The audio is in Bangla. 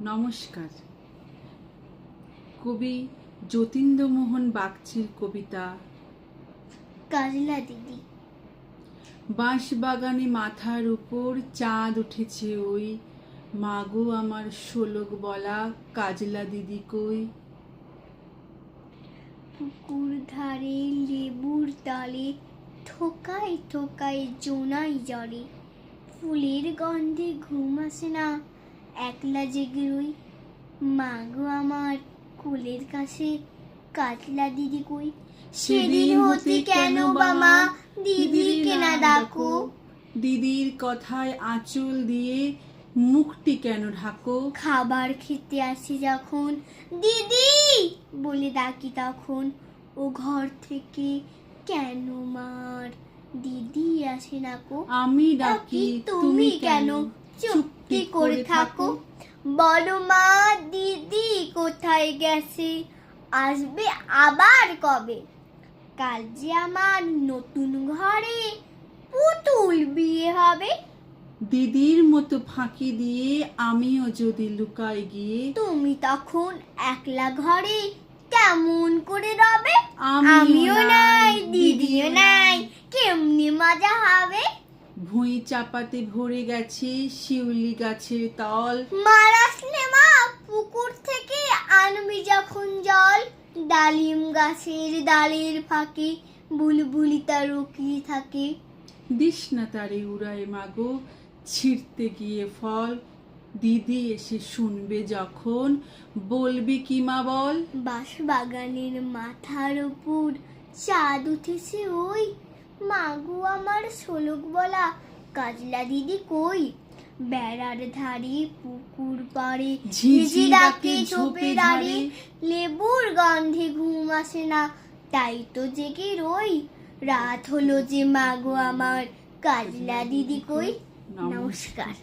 নমস্কার। কবি যতীন্দ্রমোহন বাগচির কবিতা কাজলা দিদি। বাঁশবাগানে মাথার উপর চাঁদ উঠেছে ওই, মাগো আমার শোলক বলা কাজলা দিদি কই। পুকুর ধারে লেবুর ডালে থোকায় থোকায় জোনাই জলে, ফুলের গন্ধে ঘুম আসে না, একলা জেগে রই। মাগো আমার কোলের কাছে কাজলা দিদি কই। সেদিন হতে কেন বা মা দিদিকে না ডাকো, দিদির কথায় আঁচল দিয়ে মুখটি কেন ঢাকো। খাবার খেতে আসি যখন দিদি বলে ডাকি তখন, ও ঘর থেকে কেন মার দিদি আসে না কো। আমি ডাকি তুমি কেন চুপটি করে থাকো, বলো মা দিদি কোথায় গেছে, আসবে আবার কবে। কাল যে আমার নতুন ঘরে পুতুল বিয়ে হবে, দিদির মতো ফাঁকি দিয়ে আমিও যদি লুকাই গিয়ে, তুমি তখন একলা ঘরে কেমন করে রবে। আমিও আমিও নাই নাই, দিদিও নাই, কেমনি মজা হবে। ভুঁই চাপাতে ভরে গেছে শিউলি গাছের তল, মার আসলে মা পুকুর থেকে আনবি যখন জল, ডালিম গাছের ডালের ফাঁকে বুলবুলি তা রকিয়ে থাকে। দিস না তারে উড়ায় মাগো ছিঁড়তে গিয়ে ফল, দিদি এসে শুনবে যখন বলবি কি মা বল। বাঁশবাগানের মাথার উপর চাঁদ উঠেছে ওই, মাগো আমার শোলক বলা কাজলা দিদি কই। বেড়ার ধারে পুকুর পাড়ে ঝিঝি ডাকে ঝোপে দাঁড়ে, লেবুর গন্ধে ঘুম আসে না, তাই তো জেগে রই। রাত হলো যে মাগো আমার কাজলা দিদি কই। নমস্কার।